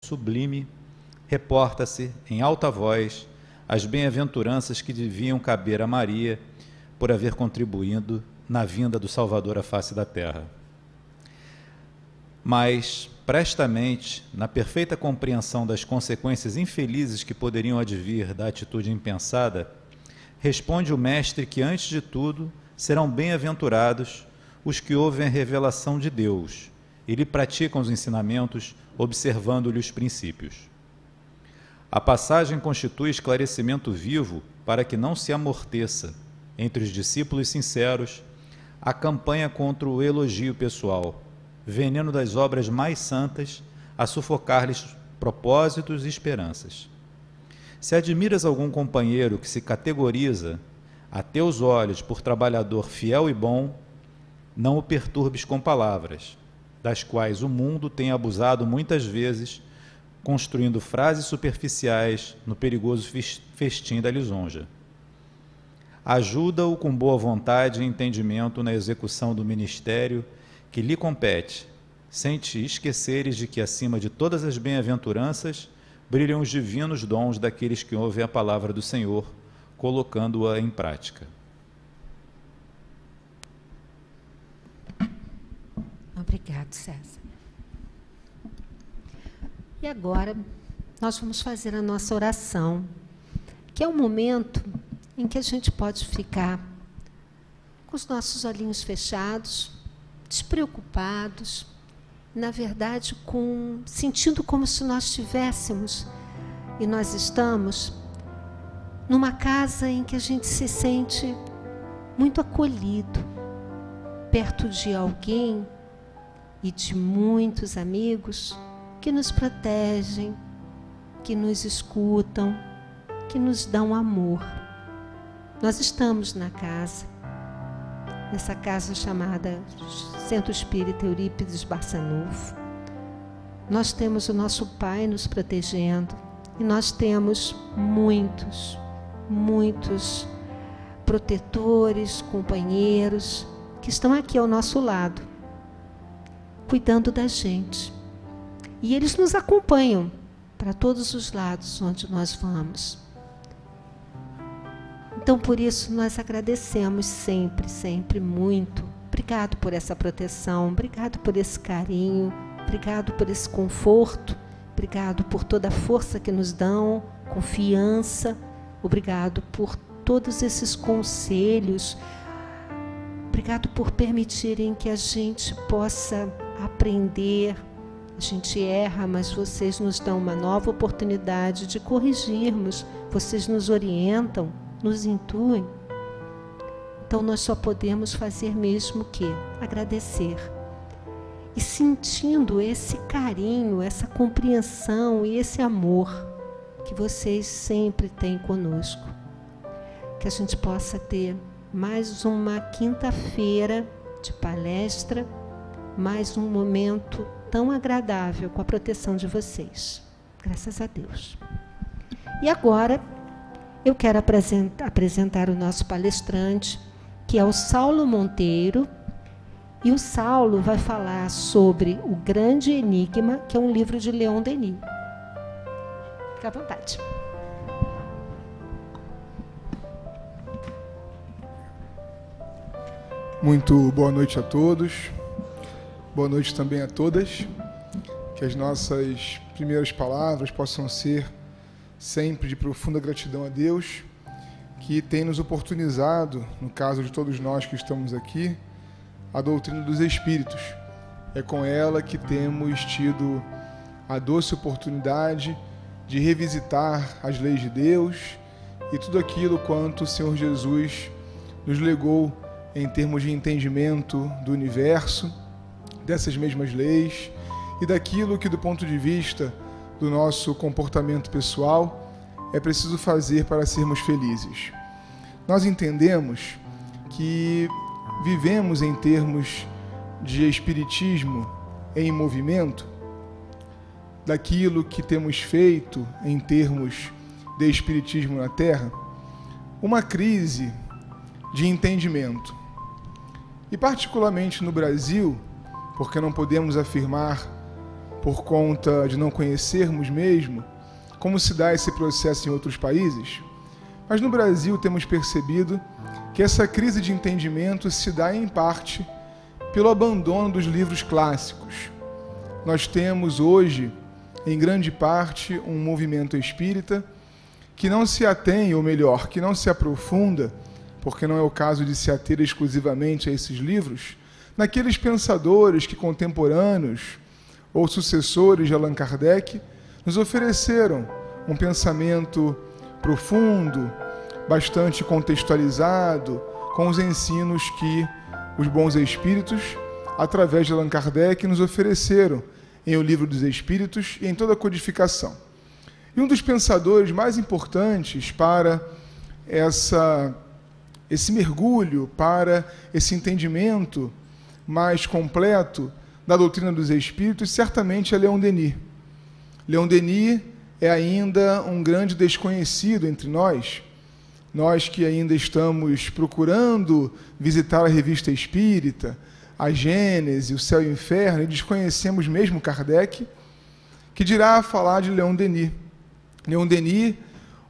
sublime, reporta-se, em alta voz, as bem-aventuranças que deviam caber a Maria por haver contribuído na vinda do Salvador à face da terra. Mas, prestamente, na perfeita compreensão das consequências infelizes que poderiam advir da atitude impensada, responde o Mestre que, antes de tudo, serão bem-aventurados os que ouvem a revelação de Deus e lhe praticam os ensinamentos, observando-lhe os princípios. A passagem constitui esclarecimento vivo para que não se amorteça, entre os discípulos sinceros, a campanha contra o elogio pessoal, veneno das obras mais santas, a sufocar-lhes propósitos e esperanças. Se admiras algum companheiro que se categoriza, a teus olhos, por trabalhador fiel e bom, não o perturbes com palavras, das quais o mundo tem abusado muitas vezes, construindo frases superficiais no perigoso festim da lisonja. Ajuda-o com boa vontade e entendimento na execução do ministério que lhe compete, sem te esqueceres de que, acima de todas as bem-aventuranças, brilham os divinos dons daqueles que ouvem a palavra do Senhor, colocando-a em prática. Obrigado, César. E agora, nós vamos fazer a nossa oração, que é um momento em que a gente pode ficar com os nossos olhinhos fechados, despreocupados, na verdade, sentindo como se nós estivéssemos, e nós estamos, numa casa em que a gente se sente muito acolhido, perto de alguém e de muitos amigos que nos protegem, que nos escutam, que nos dão amor. Nós estamos na casa, nessa casa chamada Centro Espírita Eurípides Barçanufo. Nós temos o nosso Pai nos protegendo e nós temos muitos protetores, companheiros que estão aqui ao nosso lado, cuidando da gente. E eles nos acompanham para todos os lados onde nós vamos. Então, por isso, nós agradecemos sempre muito. Obrigado por essa proteção, obrigado por esse carinho, obrigado por esse conforto, obrigado por toda a força que nos dão, confiança, obrigado por todos esses conselhos, obrigado por permitirem que a gente possa aprender. A gente erra, mas vocês nos dão uma nova oportunidade de corrigirmos, vocês nos orientam, nos intuem. Então nós só podemos fazer mesmo que agradecer. E sentindo esse carinho, essa compreensão e esse amor que vocês sempre têm conosco. Que a gente possa ter mais uma quinta-feira de palestra, mais um momento tão agradável com a proteção de vocês. Graças a Deus. E agora eu quero apresentar o nosso palestrante, que é o Saulo Monteiro, e o Saulo vai falar sobre O Grande Enigma, que é um livro de Leon Denis. Fique à vontade. Muito boa noite a todos. Boa noite também a todas. Que as nossas primeiras palavras possam ser sempre de profunda gratidão a Deus, que tem nos oportunizado, no caso de todos nós que estamos aqui, a doutrina dos Espíritos. É com ela que temos tido a doce oportunidade de revisitar as leis de Deus e tudo aquilo quanto o Senhor Jesus nos legou em termos de entendimento do universo, dessas mesmas leis e daquilo que, do ponto de vista do nosso comportamento pessoal, é preciso fazer para sermos felizes. Nós entendemos que vivemos em termos de espiritismo em movimento, daquilo que temos feito em termos de espiritismo na Terra, uma crise de entendimento. E particularmente no Brasil, porque não podemos afirmar por conta de não conhecermos mesmo como se dá esse processo em outros países, mas no Brasil temos percebido que essa crise de entendimento se dá em parte pelo abandono dos livros clássicos. Nós temos hoje, em grande parte, um movimento espírita que não se atém, ou melhor, que não se aprofunda, porque não é o caso de se ater exclusivamente a esses livros, naqueles pensadores que contemporâneos ou sucessores de Allan Kardec nos ofereceram um pensamento profundo, bastante contextualizado, com os ensinos que os bons espíritos, através de Allan Kardec, nos ofereceram em O Livro dos Espíritos e em toda a codificação. E um dos pensadores mais importantes para esse mergulho, para esse entendimento mais completo da doutrina dos Espíritos, certamente é Leon Denis. Leon Denis é ainda um grande desconhecido entre nós que ainda estamos procurando visitar a Revista Espírita, a Gênese, o Céu e o Inferno, e desconhecemos mesmo Kardec, que dirá falar de Leon Denis. Leon Denis,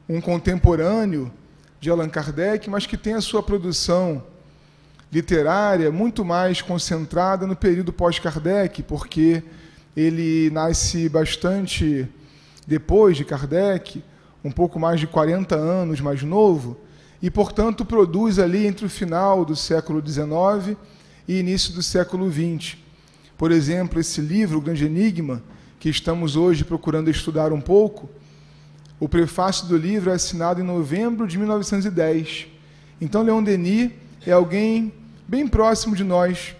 um contemporâneo de Allan Kardec, mas que tem a sua produção literária muito mais concentrada no período pós-Kardec, porque ele nasce bastante depois de Kardec, um pouco mais de 40 anos mais novo, e, portanto, produz ali entre o final do século XIX e início do século XX. Por exemplo, esse livro, O Grande Enigma, que estamos hoje procurando estudar um pouco, o prefácio do livro é assinado em novembro de 1910. Então, Leon Denis é alguém bem próximo de nós,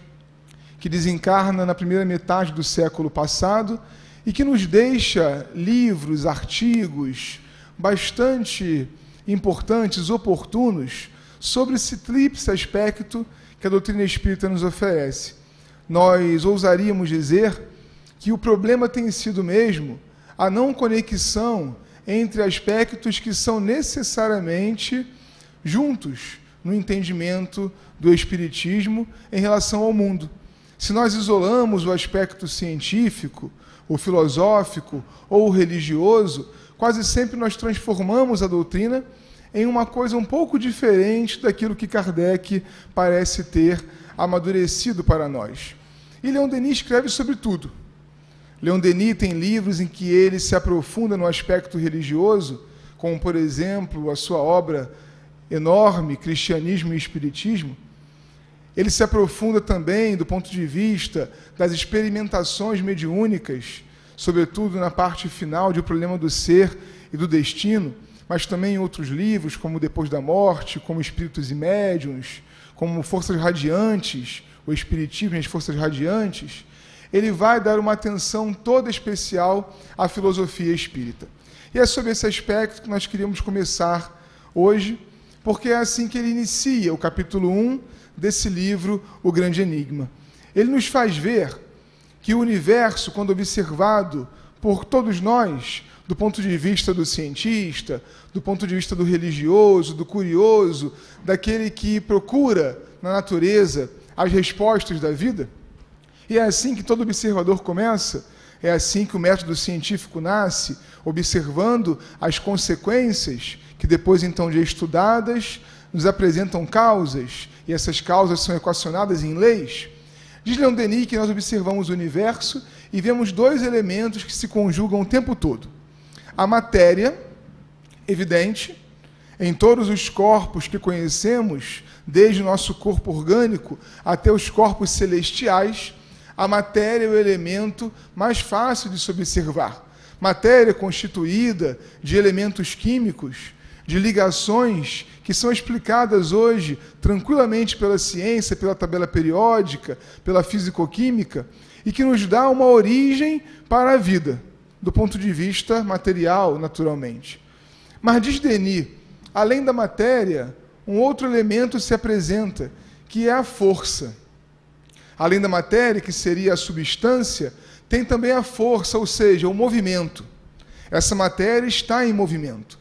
que desencarna na primeira metade do século passado e que nos deixa livros, artigos bastante importantes, oportunos, sobre esse tríplice aspecto que a doutrina espírita nos oferece. Nós ousaríamos dizer que o problema tem sido mesmo a não conexão entre aspectos que são necessariamente juntos no entendimento do Espiritismo em relação ao mundo. Se nós isolamos o aspecto científico, o filosófico ou o religioso, quase sempre nós transformamos a doutrina em uma coisa um pouco diferente daquilo que Kardec parece ter amadurecido para nós. E Leon Denis escreve sobre tudo. Leon Denis tem livros em que ele se aprofunda no aspecto religioso, como, por exemplo, a sua obra enorme, Cristianismo e Espiritismo. Ele se aprofunda também do ponto de vista das experimentações mediúnicas, sobretudo na parte final de O Problema do Ser e do Destino, mas também em outros livros, como Depois da Morte, como Espíritos e Médiuns, como Forças Radiantes, o Espiritismo e as Forças Radiantes. Ele vai dar uma atenção toda especial à filosofia espírita. E é sobre esse aspecto que nós queríamos começar hoje, porque é assim que ele inicia o capítulo 1 desse livro, O Grande Enigma. Ele nos faz ver que o universo, quando observado por todos nós, do ponto de vista do cientista, do ponto de vista do religioso, do curioso, daquele que procura na natureza as respostas da vida, e é assim que todo observador começa, é assim que o método científico nasce, observando as consequências que depois, então, de estudadas, nos apresentam causas, e essas causas são equacionadas em leis. Diz Leon Denis que nós observamos o universo e vemos dois elementos que se conjugam o tempo todo. A matéria, evidente, em todos os corpos que conhecemos, desde o nosso corpo orgânico até os corpos celestiais, a matéria é o elemento mais fácil de se observar. Matéria constituída de elementos químicos, de ligações que são explicadas hoje tranquilamente pela ciência, pela tabela periódica, pela fisicoquímica, e que nos dá uma origem para a vida, do ponto de vista material, naturalmente. Mas diz Denis, além da matéria, um outro elemento se apresenta, que é a força. Além da matéria, que seria a substância, tem também a força, ou seja, o movimento. Essa matéria está em movimento.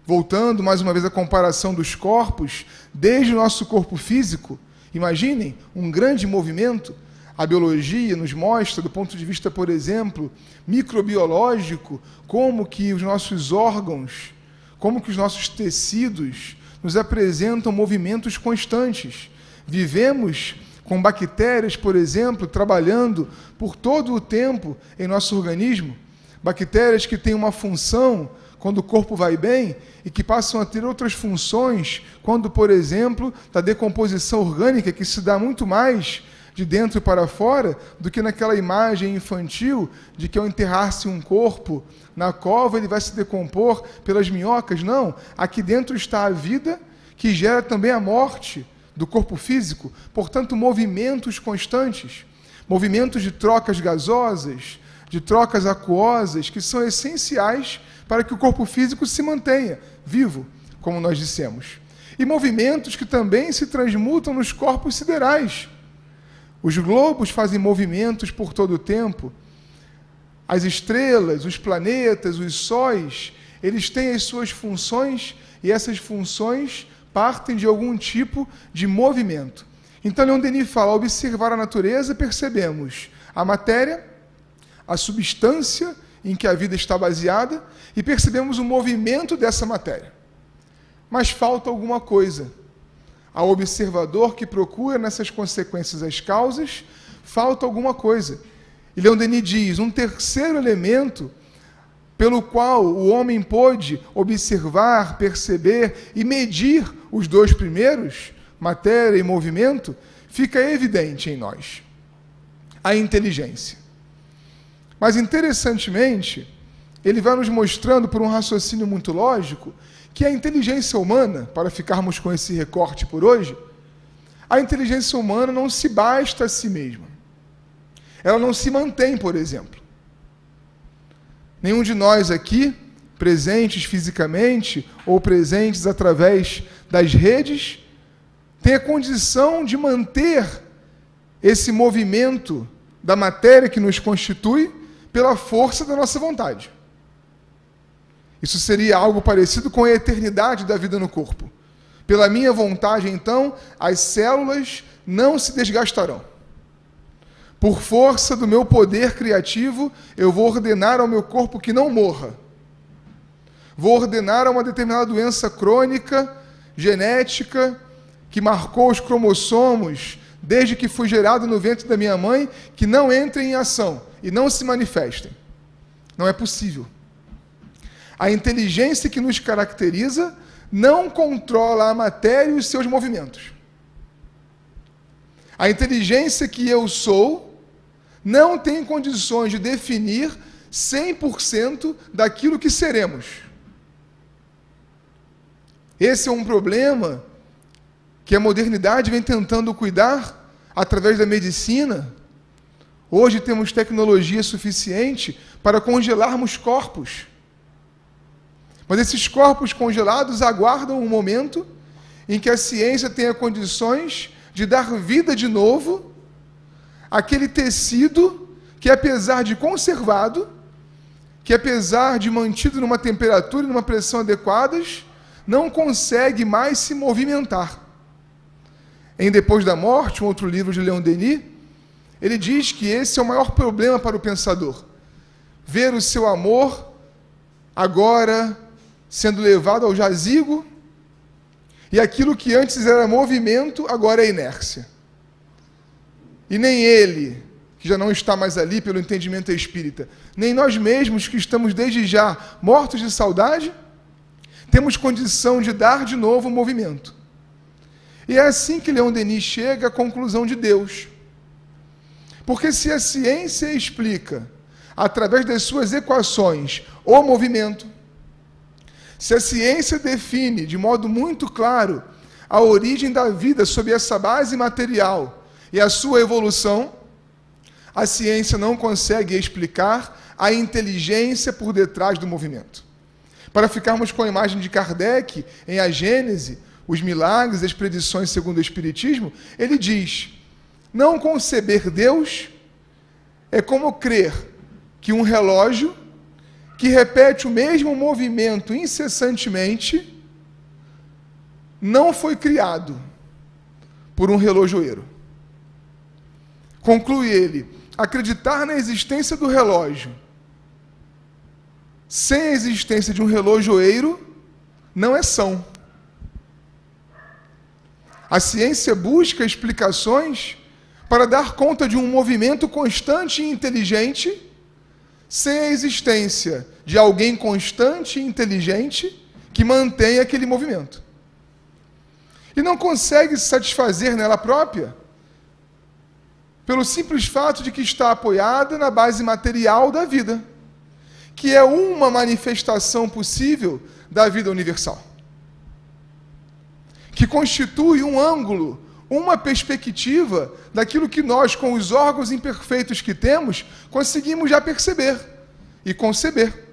Voltando mais uma vez à comparação dos corpos, desde o nosso corpo físico, imaginem um grande movimento, A biologia nos mostra, do ponto de vista, por exemplo, microbiológico, como que os nossos órgãos, como que os nossos tecidos nos apresentam movimentos constantes. Vivemos com bactérias, por exemplo, trabalhando por todo o tempo em nosso organismo, bactérias que têm uma função quando o corpo vai bem e que passam a ter outras funções quando, por exemplo, da decomposição orgânica, que se dá muito mais de dentro para fora do que naquela imagem infantil de que ao enterrar-se um corpo na cova ele vai se decompor pelas minhocas. Não, aqui dentro está a vida que gera também a morte do corpo físico, portanto, movimentos constantes, movimentos de trocas gasosas, de trocas aquosas, que são essenciais para que o corpo físico se mantenha vivo, como nós dissemos. E movimentos que também se transmutam nos corpos siderais. Os globos fazem movimentos por todo o tempo. As estrelas, os planetas, os sóis, eles têm as suas funções e essas funções partem de algum tipo de movimento. Então, Leon Denis fala, ao observar a natureza, percebemos a matéria, a substância em que a vida está baseada, e percebemos o movimento dessa matéria. Mas falta alguma coisa. Ao observador que procura nessas consequências as causas, falta alguma coisa. E Leon Denis diz, um terceiro elemento pelo qual o homem pôde observar, perceber e medir os dois primeiros, matéria e movimento, fica evidente em nós: a inteligência. Mas, interessantemente, ele vai nos mostrando, por um raciocínio muito lógico, que a inteligência humana, para ficarmos com esse recorte por hoje, a inteligência humana não se basta a si mesma. Ela não se mantém, por exemplo. Nenhum de nós aqui, presentes fisicamente ou presentes através das redes, tem a condição de manter esse movimento da matéria que nos constitui pela força da nossa vontade. Isso seria algo parecido com a eternidade da vida no corpo. Pela minha vontade, então, as células não se desgastarão. Por força do meu poder criativo, eu vou ordenar ao meu corpo que não morra. Vou ordenar a uma determinada doença crônica, genética, que marcou os cromossomos desde que fui gerado no ventre da minha mãe, que não entrem em ação e não se manifestem. Não é possível. A inteligência que nos caracteriza não controla a matéria e os seus movimentos. A inteligência que eu sou não tem condições de definir 100% daquilo que seremos. Esse é um problema que a modernidade vem tentando cuidar através da medicina. Hoje temos tecnologia suficiente para congelarmos corpos. Mas esses corpos congelados aguardam um momento em que a ciência tenha condições de dar vida de novo àquele tecido que, apesar de conservado, que apesar de mantido numa temperatura e numa pressão adequadas, não consegue mais se movimentar. Em Depois da Morte, um outro livro de Leon Denis, ele diz que esse é o maior problema para o pensador. Ver o seu amor agora sendo levado ao jazigo, e aquilo que antes era movimento, agora é inércia. E nem ele, que já não está mais ali pelo entendimento espírita, nem nós mesmos, que estamos desde já mortos de saudade, temos condição de dar de novo movimento. E é assim que Leon Denis chega à conclusão de Deus. Porque se a ciência explica, através das suas equações, o movimento, se a ciência define de modo muito claro a origem da vida sob essa base material e a sua evolução, a ciência não consegue explicar a inteligência por detrás do movimento. Para ficarmos com a imagem de Kardec em A Gênese, os milagres e as predições segundo o Espiritismo, ele diz: não conceber Deus é como crer que um relógio que repete o mesmo movimento incessantemente não foi criado por um relojoeiro. Conclui ele: acreditar na existência do relógio sem a existência de um relojoeiro não é são. A ciência busca explicações para dar conta de um movimento constante e inteligente sem a existência de alguém constante e inteligente que mantém aquele movimento. E não consegue se satisfazer nela própria pelo simples fato de que está apoiada na base material da vida, que é uma manifestação possível da vida universal, que constitui um ângulo, uma perspectiva daquilo que nós, com os órgãos imperfeitos que temos, conseguimos já perceber e conceber.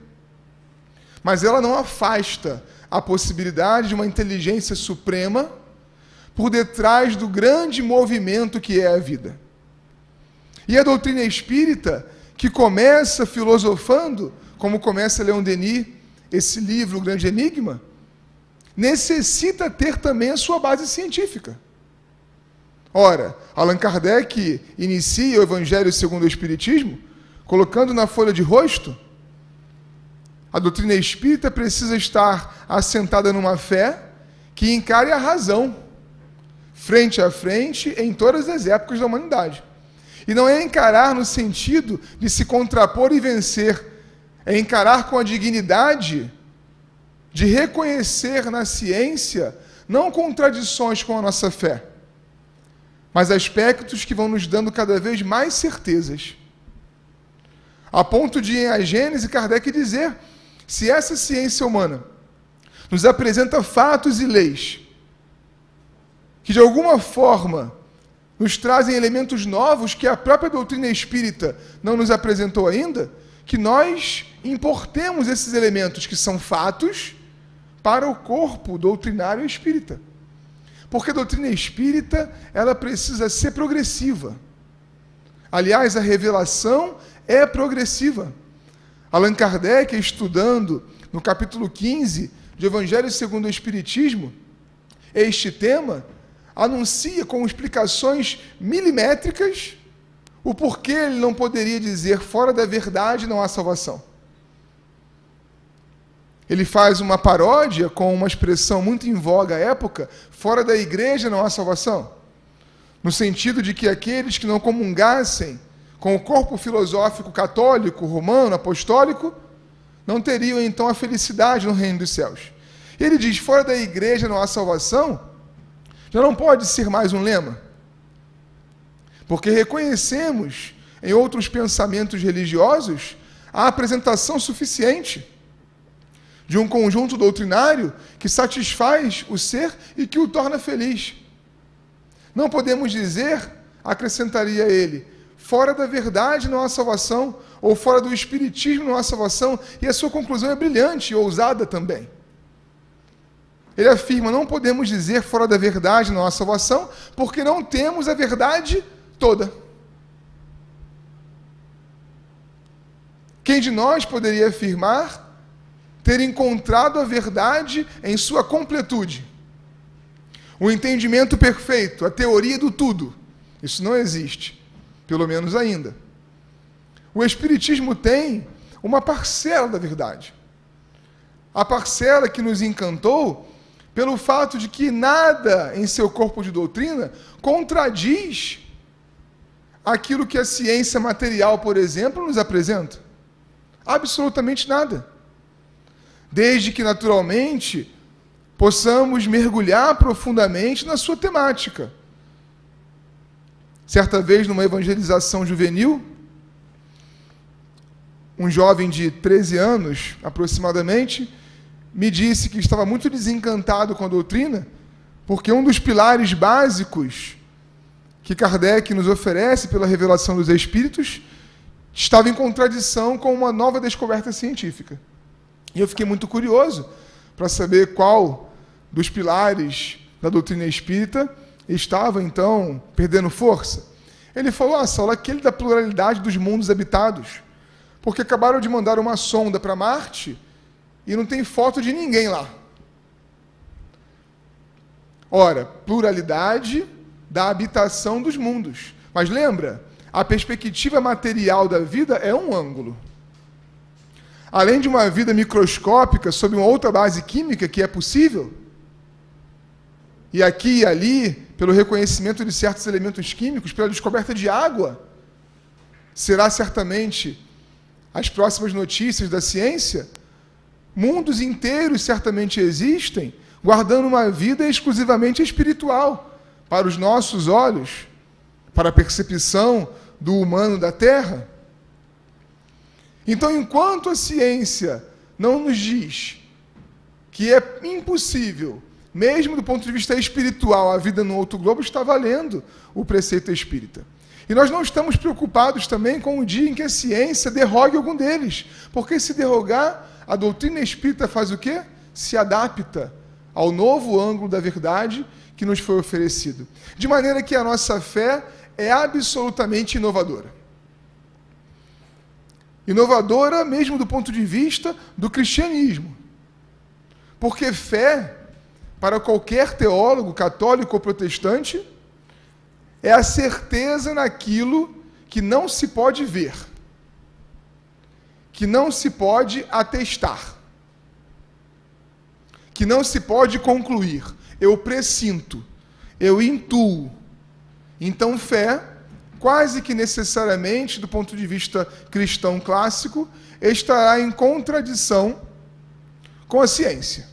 Mas ela não afasta a possibilidade de uma inteligência suprema por detrás do grande movimento que é a vida. E a doutrina espírita, que começa filosofando, como começa Leon Denis, esse livro, O Grande Enigma, necessita ter também a sua base científica. Ora, Allan Kardec inicia o Evangelho segundo o Espiritismo, colocando na folha de rosto: a doutrina espírita precisa estar assentada numa fé que encare a razão, frente a frente, em todas as épocas da humanidade. E não é encarar no sentido de se contrapor e vencer, é encarar com a dignidade de reconhecer na ciência não contradições com a nossa fé, mas aspectos que vão nos dando cada vez mais certezas. A ponto de, em A Gênese, Kardec dizer: se essa ciência humana nos apresenta fatos e leis que de alguma forma nos trazem elementos novos que a própria doutrina espírita não nos apresentou ainda, que nós importemos esses elementos que são fatos para o corpo doutrinário espírita. Porque a doutrina espírita, ela precisa ser progressiva. Aliás, a revelação é progressiva. Allan Kardec, estudando no capítulo 15 de Evangelho segundo o Espiritismo, este tema, anuncia com explicações milimétricas o porquê ele não poderia dizer: fora da verdade não há salvação. Ele faz uma paródia com uma expressão muito em voga à época: fora da igreja não há salvação. No sentido de que aqueles que não comungassem com o corpo filosófico católico, romano, apostólico, não teriam então a felicidade no reino dos céus. Ele diz: fora da igreja não há salvação, já não pode ser mais um lema, porque reconhecemos em outros pensamentos religiosos a apresentação suficiente de um conjunto doutrinário que satisfaz o ser e que o torna feliz. Não podemos dizer, acrescentaria ele, fora da verdade não há salvação, ou fora do espiritismo não há salvação, e a sua conclusão é brilhante e ousada também. Ele afirma: não podemos dizer fora da verdade não há salvação, porque não temos a verdade toda. Quem de nós poderia afirmar ter encontrado a verdade em sua completude? O entendimento perfeito, a teoria do tudo. Isso não existe, pelo menos ainda. O Espiritismo tem uma parcela da verdade. A parcela que nos encantou pelo fato de que nada em seu corpo de doutrina contradiz aquilo que a ciência material, por exemplo, nos apresenta. Absolutamente nada. Desde que, naturalmente, possamos mergulhar profundamente na sua temática. Certa vez, numa evangelização juvenil, um jovem de 13 anos, aproximadamente, me disse que estava muito desencantado com a doutrina, porque um dos pilares básicos que Kardec nos oferece pela revelação dos Espíritos estava em contradição com uma nova descoberta científica. E eu fiquei muito curioso para saber qual dos pilares da doutrina espírita estava, então, perdendo força. Ele falou: Saulo, aquele da pluralidade dos mundos habitados, porque acabaram de mandar uma sonda para Marte e não tem foto de ninguém lá. Ora, pluralidade da habitação dos mundos. Mas lembra, a perspectiva material da vida é um ângulo. Além de uma vida microscópica sob uma outra base química que é possível, e aqui e ali, pelo reconhecimento de certos elementos químicos, pela descoberta de água, será certamente as próximas notícias da ciência, mundos inteiros certamente existem, guardando uma vida exclusivamente espiritual, para os nossos olhos, para a percepção do humano da Terra. Então, enquanto a ciência não nos diz que é impossível, mesmo do ponto de vista espiritual, a vida no outro globo, está valendo o preceito espírita. E nós não estamos preocupados também com o dia em que a ciência derrogue algum deles, porque se derrogar, a doutrina espírita faz o quê? Se adapta ao novo ângulo da verdade que nos foi oferecido. De maneira que a nossa fé é absolutamente inovadora. Inovadora mesmo do ponto de vista do cristianismo. Porque fé, para qualquer teólogo, católico ou protestante, é a certeza naquilo que não se pode ver, que não se pode atestar, que não se pode concluir. Eu pressinto, eu intuo. Então, fé, quase que necessariamente, do ponto de vista cristão clássico, estará em contradição com a ciência.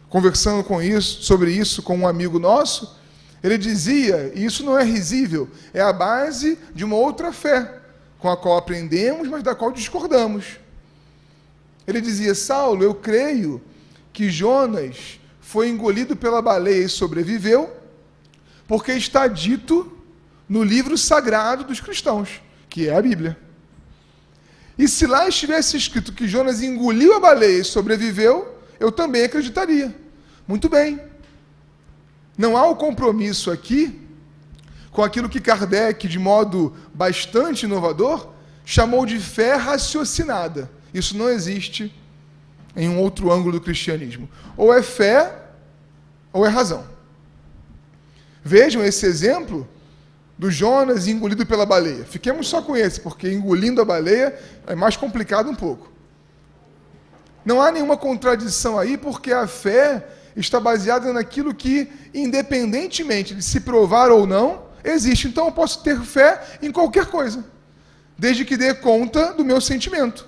Conversando sobre isso com um amigo nosso, ele dizia, e isso não é risível, é a base de uma outra fé, com a qual aprendemos, mas da qual discordamos. Ele dizia, Saulo, eu creio que Jonas foi engolido pela baleia e sobreviveu, porque está dito no livro sagrado dos cristãos, que é a Bíblia. E se lá estivesse escrito que Jonas engoliu a baleia e sobreviveu, eu também acreditaria. Muito bem. Não há o compromisso aqui com aquilo que Kardec, de modo bastante inovador, chamou de fé raciocinada. Isso não existe em um outro ângulo do cristianismo. Ou é fé, ou é razão. Vejam esse exemplo do Jonas engolido pela baleia. Fiquemos só com esse, porque engolindo a baleia é mais complicado um pouco. Não há nenhuma contradição aí, porque a fé está baseada naquilo que, independentemente de se provar ou não, existe. Então eu posso ter fé em qualquer coisa, desde que dê conta do meu sentimento,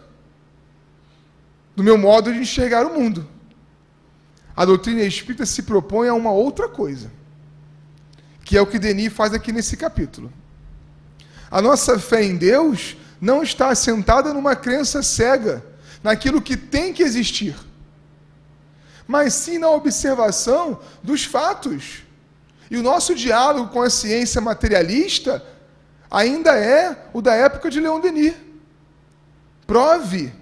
do meu modo de enxergar o mundo. A doutrina espírita se propõe a uma outra coisa, que é o que Denis faz aqui nesse capítulo. A nossa fé em Deus não está assentada numa crença cega, naquilo que tem que existir, mas sim na observação dos fatos. E o nosso diálogo com a ciência materialista ainda é o da época de Leon Denis. Prove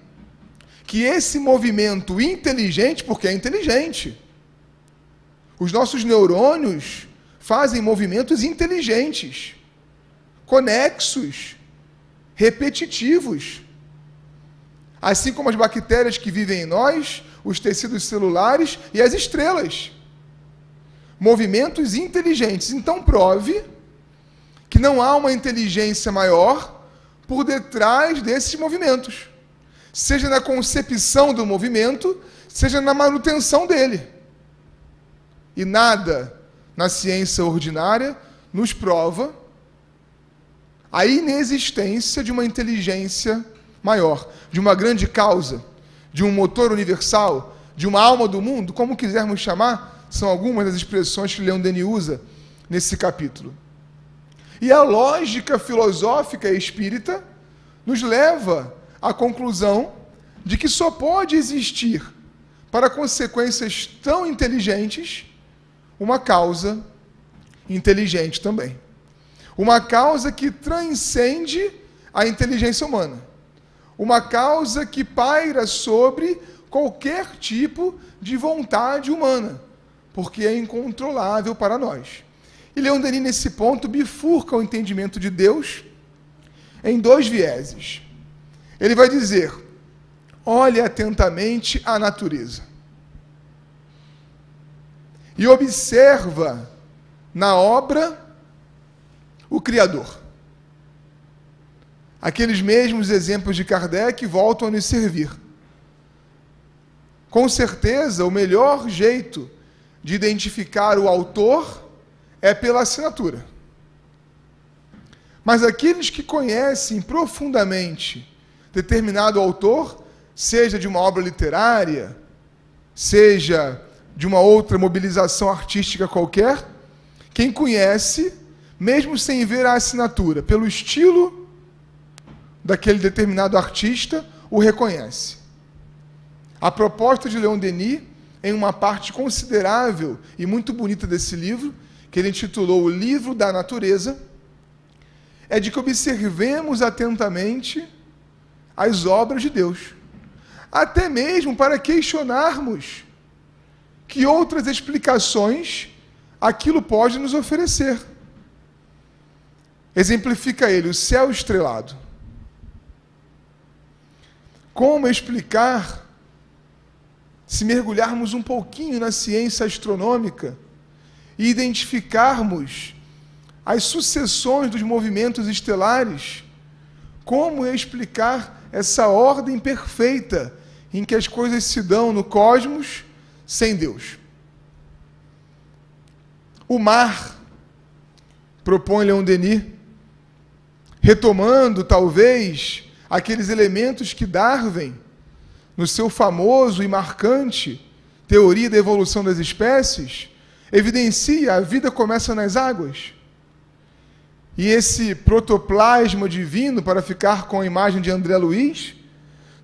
que esse movimento inteligente, porque é inteligente, os nossos neurônios fazem movimentos inteligentes, conexos, repetitivos. Assim como as bactérias que vivem em nós, os tecidos celulares e as estrelas. Movimentos inteligentes. Então prove que não há uma inteligência maior por detrás desses movimentos. Seja na concepção do movimento, seja na manutenção dele. E nada na ciência ordinária nos prova a inexistência de uma inteligência maior, de uma grande causa, de um motor universal, de uma alma do mundo, como quisermos chamar, são algumas das expressões que Leon Denis usa nesse capítulo. E a lógica filosófica espírita nos leva à conclusão de que só pode existir, para consequências tão inteligentes, uma causa inteligente também. Uma causa que transcende a inteligência humana. Uma causa que paira sobre qualquer tipo de vontade humana, porque é incontrolável para nós. E Leon Denis, nesse ponto, bifurca o entendimento de Deus em dois vieses. Ele vai dizer, olhe atentamente a natureza e observa na obra o Criador. aqueles mesmos exemplos de Kardec voltam a nos servir. Com certeza, o melhor jeito de identificar o autor é pela assinatura. Mas aqueles que conhecem profundamente determinado autor, seja de uma obra literária, seja de uma outra mobilização artística qualquer, quem conhece, mesmo sem ver a assinatura, pelo estilo daquele determinado artista, o reconhece. A proposta de Leon Denis, em uma parte considerável e muito bonita desse livro, que ele intitulou O Livro da Natureza, é de que observemos atentamente as obras de Deus, até mesmo para questionarmos que outras explicações aquilo pode nos oferecer. Exemplifica ele, o céu estrelado. Como explicar, se mergulharmos um pouquinho na ciência astronômica e identificarmos as sucessões dos movimentos estelares, como explicar essa ordem perfeita em que as coisas se dão no cosmos sem Deus? O mar, propõe Leon Denis, retomando talvez aqueles elementos que Darwin, no seu famoso e marcante Teoria da Evolução das Espécies, evidencia: a vida começa nas águas. E esse protoplasma divino, para ficar com a imagem de André Luiz,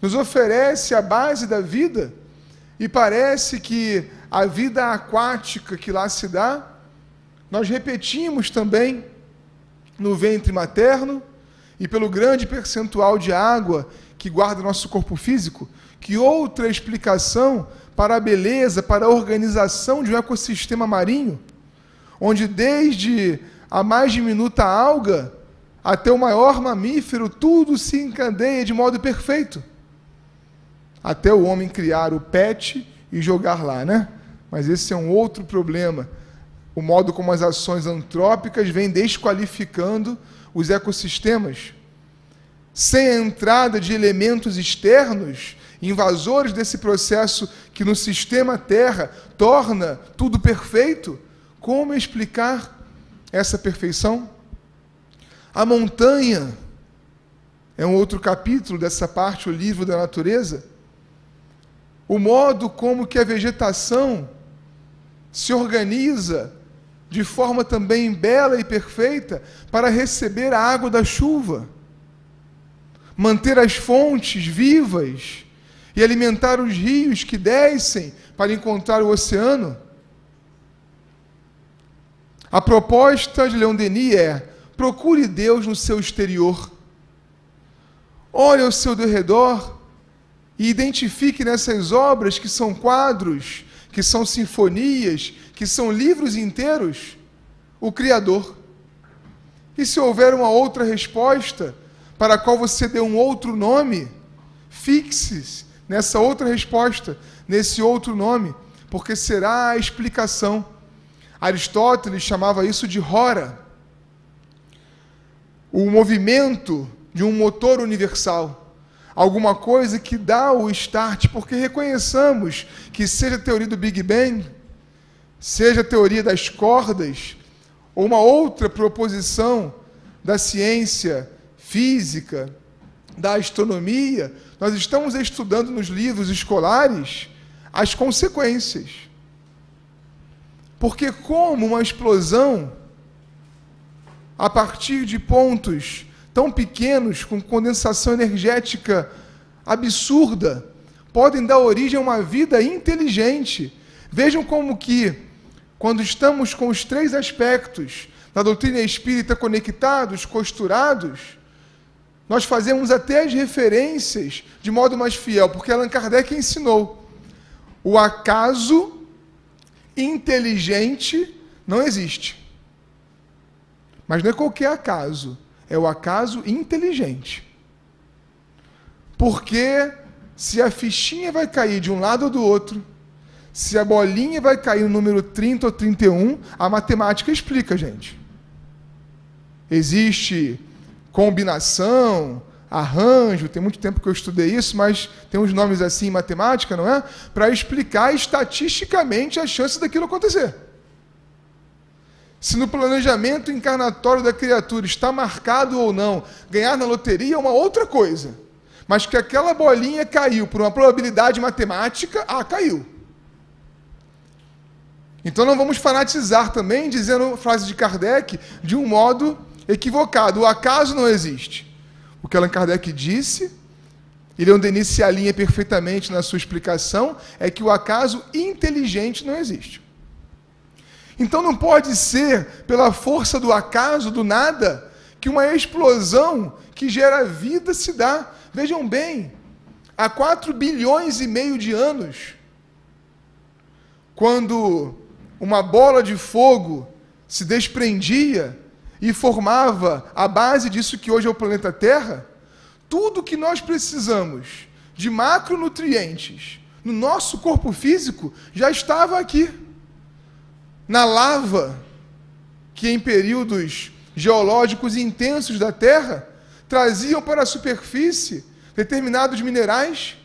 nos oferece a base da vida, e parece que a vida aquática que lá se dá, nós repetimos também no ventre materno, e pelo grande percentual de água que guarda nosso corpo físico. Que outra explicação para a beleza, para a organização de um ecossistema marinho, onde desde a mais diminuta alga até o maior mamífero, tudo se encadeia de modo perfeito. Até o homem criar o pet e jogar lá, né? Mas esse é um outro problema. O modo como as ações antrópicas vêm desqualificando os ecossistemas. Sem a entrada de elementos externos, invasores desse processo que no sistema Terra torna tudo perfeito, como explicar essa perfeição? A montanha é um outro capítulo dessa parte, o livro da natureza. O modo como que a vegetação se organiza de forma também bela e perfeita para receber a água da chuva, manter as fontes vivas e alimentar os rios que descem para encontrar o oceano. A proposta de Leon Denis é: procure Deus no seu exterior. Olhe ao seu derredor e identifique nessas obras, que são quadros, que são sinfonias, que são livros inteiros, o Criador. E se houver uma outra resposta, para a qual você dê um outro nome, fixe-se nessa outra resposta, nesse outro nome, porque será a explicação. Aristóteles chamava isso de hora, o movimento de um motor universal, alguma coisa que dá o start, porque reconheçamos que seja a teoria do Big Bang, seja a teoria das cordas, ou uma outra proposição da ciência física, da astronomia, nós estamos estudando nos livros escolares as consequências. Porque como uma explosão, a partir de pontos tão pequenos, com condensação energética absurda, podem dar origem a uma vida inteligente. Vejam como que, quando estamos com os três aspectos da doutrina espírita conectados, costurados, nós fazemos até as referências de modo mais fiel, porque Allan Kardec ensinou: o acaso inteligente não existe. Mas não é qualquer acaso, é o acaso inteligente. Porque se a fichinha vai cair de um lado ou do outro, se a bolinha vai cair no número 30 ou 31, a matemática explica, gente. Existe combinação, arranjo, tem muito tempo que eu estudei isso, mas tem uns nomes assim em matemática, não é? Para explicar estatisticamente a chance daquilo acontecer. Se no planejamento encarnatório da criatura está marcado ou não, ganhar na loteria é uma outra coisa. Mas que aquela bolinha caiu por uma probabilidade matemática, caiu. Então não vamos fanatizar também, dizendo a frase de Kardec, de um modo equivocado. O acaso não existe. O que Allan Kardec disse, e Leon Denis se alinha perfeitamente na sua explicação, é que o acaso inteligente não existe. Então não pode ser, pela força do acaso, do nada, que uma explosão que gera vida se dá. Vejam bem, há 4 bilhões e meio de anos, quando uma bola de fogo se desprendia e formava a base disso que hoje é o planeta Terra, tudo que nós precisamos de macronutrientes no nosso corpo físico já estava aqui. Na lava, que em períodos geológicos intensos da Terra, traziam para a superfície determinados minerais,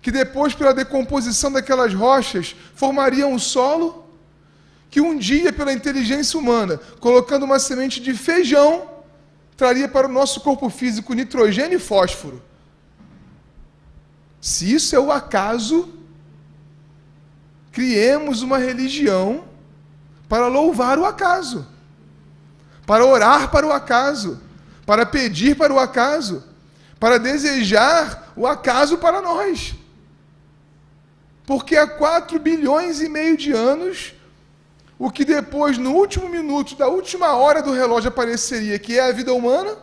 que depois, pela decomposição daquelas rochas, formariam um solo, que um dia, pela inteligência humana, colocando uma semente de feijão, traria para o nosso corpo físico nitrogênio e fósforo. Se isso é o acaso, criemos uma religião para louvar o acaso, para orar para o acaso, para pedir para o acaso, para desejar o acaso para nós. Porque há 4 bilhões e meio de anos, o que depois, no último minuto, da última hora do relógio apareceria, que é a vida humana,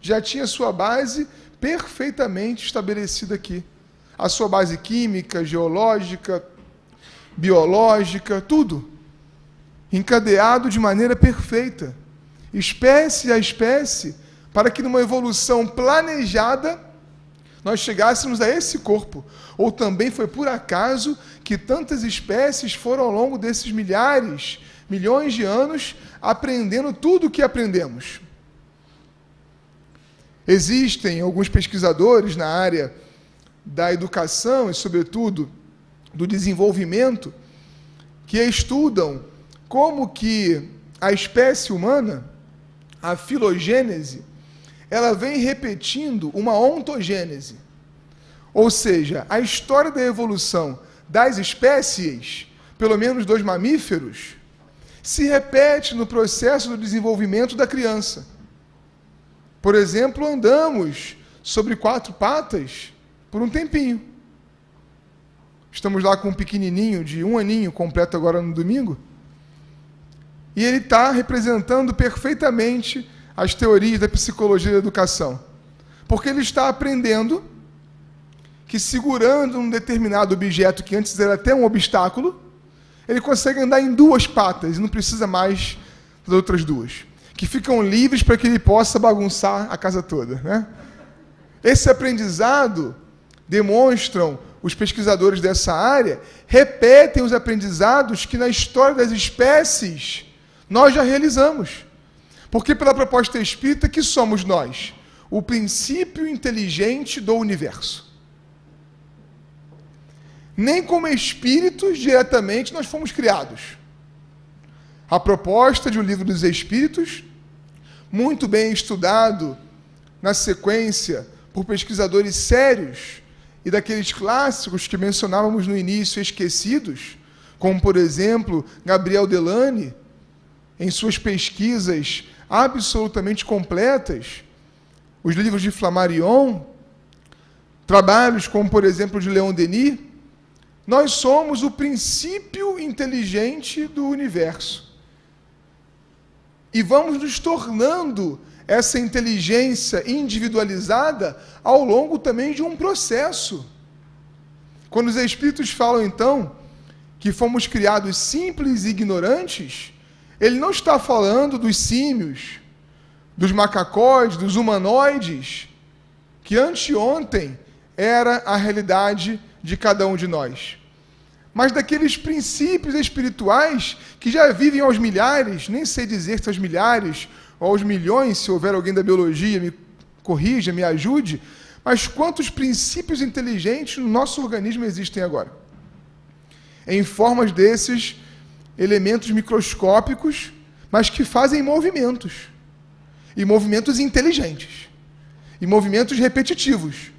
já tinha sua base perfeitamente estabelecida aqui. A sua base química, geológica, biológica, tudo encadeado de maneira perfeita, espécie a espécie, para que numa evolução planejada nós chegássemos a esse corpo. Ou também foi por acaso que tantas espécies foram ao longo desses milhares, milhões de anos, aprendendo tudo o que aprendemos. Existem alguns pesquisadores na área da educação e, sobretudo, do desenvolvimento, que estudam como que a espécie humana, a filogênese, ela vem repetindo uma ontogênese. Ou seja, a história da evolução das espécies, pelo menos dos mamíferos, se repete no processo do desenvolvimento da criança. Por exemplo, andamos sobre 4 patas por um tempinho. Estamos lá com um pequenininho de 1 aninho, completo agora no domingo, e ele está representando perfeitamente as teorias da psicologia da educação. Porque ele está aprendendo que, segurando um determinado objeto que antes era até um obstáculo, ele consegue andar em 2 patas e não precisa mais das outras 2, que ficam livres para que ele possa bagunçar a casa toda, né? Esse aprendizado, demonstram os pesquisadores dessa área, repetem os aprendizados que na história das espécies nós já realizamos. Porque pela proposta espírita, que somos nós? O princípio inteligente do universo. Nem como espíritos diretamente nós fomos criados. A proposta de O Livro dos Espíritos, muito bem estudado na sequência por pesquisadores sérios e daqueles clássicos que mencionávamos no início esquecidos, como, por exemplo, Gabriel Delany, em suas pesquisas absolutamente completas, os livros de Flammarion, trabalhos como, por exemplo, de Leon Denis, nós somos o princípio inteligente do universo. E vamos nos tornando essa inteligência individualizada ao longo também de um processo. Quando os Espíritos falam, então, que fomos criados simples e ignorantes, ele não está falando dos símios, dos macacóides, dos humanoides, que anteontem era a realidade de cada um de nós. Mas daqueles princípios espirituais que já vivem aos milhares, nem sei dizer se aos milhares ou aos milhões, se houver alguém da biologia me corrija, me ajude, mas quantos princípios inteligentes no nosso organismo existem agora? Em formas desses elementos microscópicos, mas que fazem movimentos. E movimentos inteligentes. E movimentos repetitivos.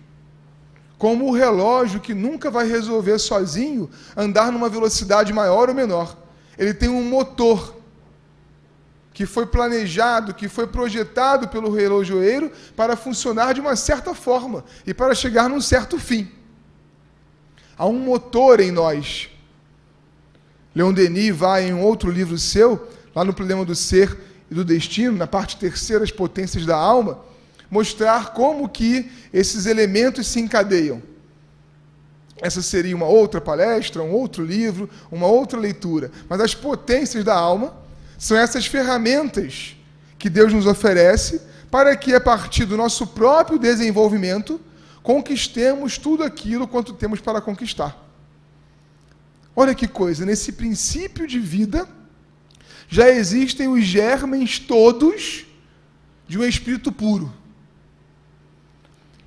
Como o relógio que nunca vai resolver sozinho andar numa velocidade maior ou menor. Ele tem um motor que foi planejado, que foi projetado pelo relojoeiro para funcionar de uma certa forma e para chegar num certo fim. Há um motor em nós. Leon Denis vai em um outro livro seu, lá no Problema do Ser e do Destino, na parte terceira, as potências da alma, mostrar como que esses elementos se encadeiam. Essa seria uma outra palestra, um outro livro, uma outra leitura. Mas as potências da alma são essas ferramentas que Deus nos oferece para que, a partir do nosso próprio desenvolvimento, conquistemos tudo aquilo quanto temos para conquistar. Olha que coisa, nesse princípio de vida, já existem os germens todos de um espírito puro.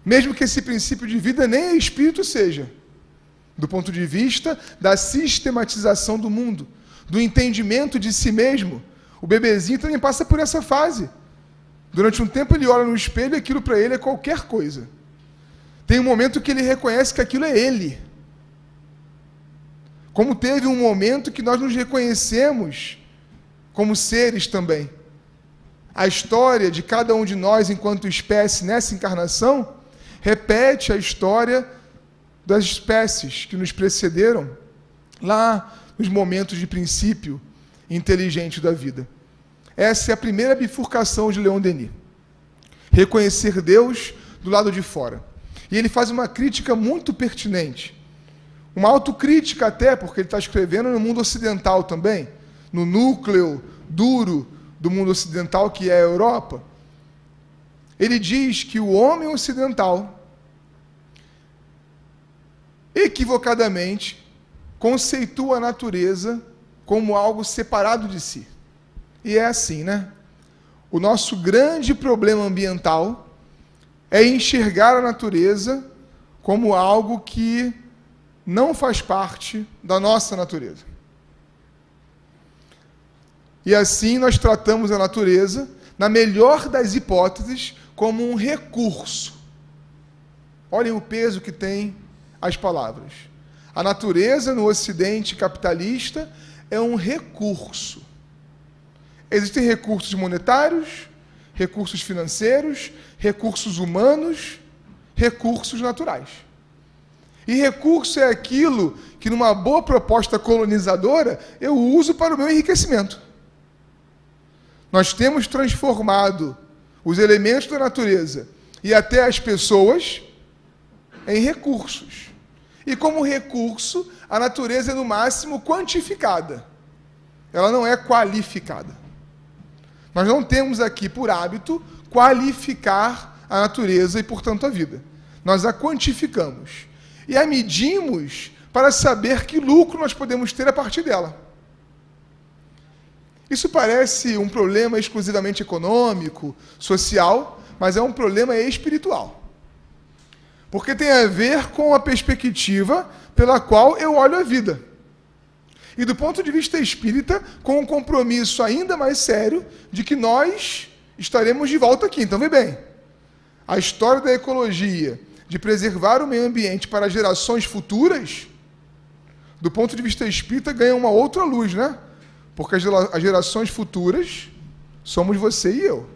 Mesmo que esse princípio de vida nem espírito seja, do ponto de vista da sistematização do mundo, do entendimento de si mesmo, o bebezinho também passa por essa fase. Durante um tempo ele olha no espelho e aquilo para ele é qualquer coisa. Tem um momento que ele reconhece que aquilo é ele. Como teve um momento que nós nos reconhecemos como seres também. A história de cada um de nós enquanto espécie nessa encarnação repete a história das espécies que nos precederam lá nos momentos de princípio inteligente da vida. Essa é a primeira bifurcação de Leon Denis. Reconhecer Deus do lado de fora. E ele faz uma crítica muito pertinente. Uma autocrítica até, porque ele está escrevendo no mundo ocidental também, no núcleo duro do mundo ocidental, que é a Europa. Ele diz que o homem ocidental, equivocadamente, conceitua a natureza como algo separado de si. E é assim, né? O nosso grande problema ambiental é enxergar a natureza como algo que não faz parte da nossa natureza. E assim nós tratamos a natureza, na melhor das hipóteses, como um recurso. Olhem o peso que tem as palavras. A natureza, no Ocidente capitalista, é um recurso. Existem recursos monetários, recursos financeiros, recursos humanos, recursos naturais. E recurso é aquilo que, numa boa proposta colonizadora, eu uso para o meu enriquecimento. Nós temos transformado os elementos da natureza e até as pessoas em recursos. E como recurso, a natureza é no máximo quantificada. Ela não é qualificada. Nós não temos aqui por hábito qualificar a natureza e, portanto, a vida. Nós a quantificamos. E a medimos para saber que lucro nós podemos ter a partir dela. Isso parece um problema exclusivamente econômico, social, mas é um problema espiritual. Porque tem a ver com a perspectiva pela qual eu olho a vida. E do ponto de vista espírita, com um compromisso ainda mais sério de que nós estaremos de volta aqui. Então, vê bem, a história da ecologia, de preservar o meio ambiente para gerações futuras, do ponto de vista espírita, ganha uma outra luz, né? Porque as gerações futuras somos você e eu.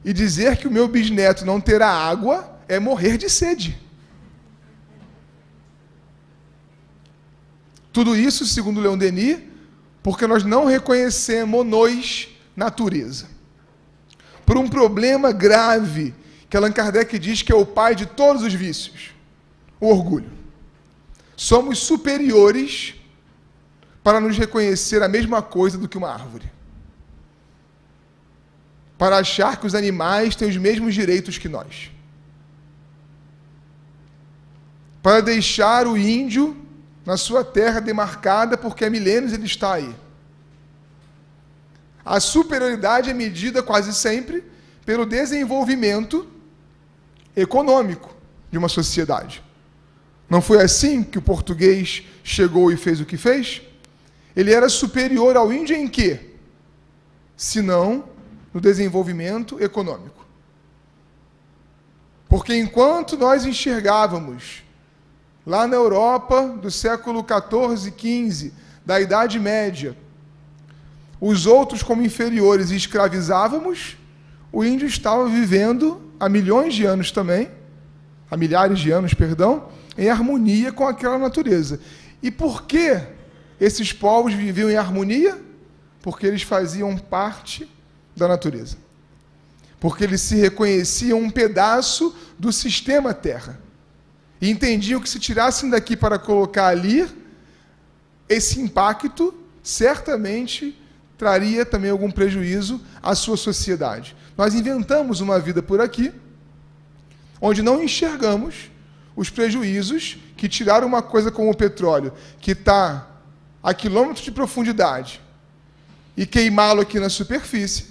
E dizer que o meu bisneto não terá água é morrer de sede. Tudo isso, segundo Leon Denis, porque nós não reconhecemos natureza. Por um problema grave que Allan Kardec diz que é o pai de todos os vícios, o orgulho. Somos superiores para nos reconhecer a mesma coisa do que uma árvore. Para achar que os animais têm os mesmos direitos que nós. Para deixar o índio na sua terra demarcada, porque há milênios ele está aí. A superioridade é medida quase sempre pelo desenvolvimento econômico de uma sociedade. Não foi assim que o português chegou e fez o que fez? Ele era superior ao índio em quê? Senão no desenvolvimento econômico. Porque enquanto nós enxergávamos lá na Europa do século XIV, XV, da Idade Média, os outros como inferiores e escravizávamos, o índio estava vivendo há milhares de anos, perdão, em harmonia com aquela natureza. E por que esses povos viviam em harmonia? Porque eles faziam parte da natureza. Porque eles se reconheciam um pedaço do sistema Terra. E entendiam que se tirassem daqui para colocar ali, esse impacto certamente traria também algum prejuízo à sua sociedade. Nós inventamos uma vida por aqui, onde não enxergamos os prejuízos que tirar uma coisa como o petróleo, que está a quilômetros de profundidade, e queimá-lo aqui na superfície,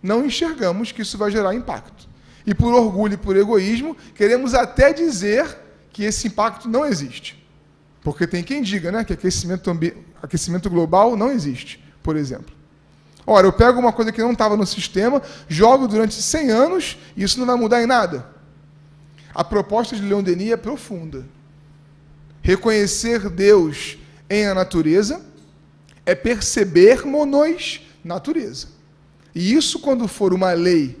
não enxergamos que isso vai gerar impacto. E por orgulho e por egoísmo, queremos até dizer que esse impacto não existe. Porque tem quem diga, né, que aquecimento global não existe, por exemplo. Ora, eu pego uma coisa que não estava no sistema, jogo durante 100 anos, e isso não vai mudar em nada. A proposta de Leon Denis é profunda. Reconhecer Deus em a natureza é percebermos-nos natureza. E isso, quando for uma lei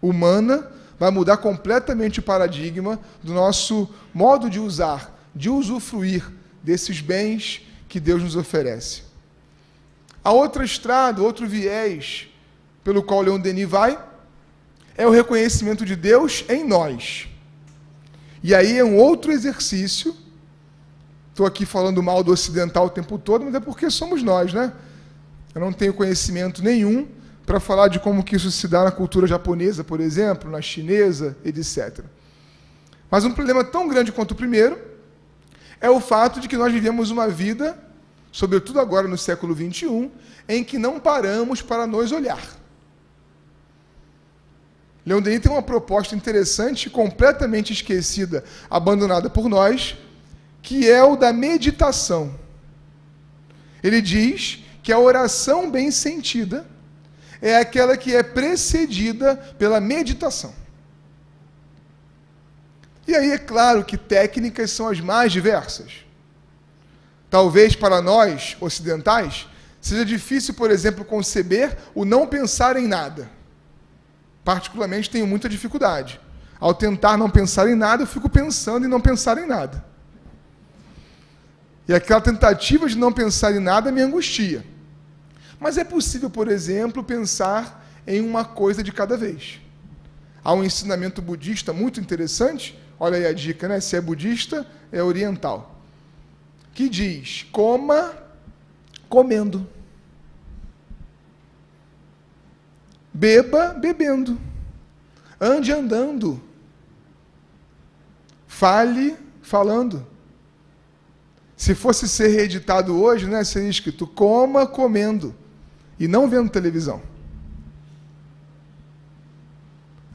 humana, vai mudar completamente o paradigma do nosso modo de usar, de usufruir desses bens que Deus nos oferece. A outra estrada, outro viés pelo qual Leon Denis vai, é o reconhecimento de Deus em nós. E aí é um outro exercício. Estou aqui falando mal do ocidental o tempo todo, mas é porque somos nós, né? Eu não tenho conhecimento nenhum para falar de como que isso se dá na cultura japonesa, por exemplo, na chinesa, etc. Mas um problema tão grande quanto o primeiro é o fato de que nós vivemos uma vida, sobretudo agora no século XXI, em que não paramos para nos olhar. Leon Denis tem uma proposta interessante, completamente esquecida, abandonada por nós, que é o da meditação. Ele diz que a oração bem sentida é aquela que é precedida pela meditação. E aí é claro que técnicas são as mais diversas. Talvez para nós, ocidentais, seja difícil, por exemplo, conceber o não pensar em nada. Particularmente tenho muita dificuldade. Ao tentar não pensar em nada, eu fico pensando em não pensar em nada. E aquela tentativa de não pensar em nada me angustia. Mas é possível, por exemplo, pensar em uma coisa de cada vez. Há um ensinamento budista muito interessante, olha aí a dica, né? Se é budista, é oriental, que diz: coma comendo, beba bebendo, ande andando, fale falando. Se fosse ser reeditado hoje, né, seria escrito: coma comendo e não vendo televisão.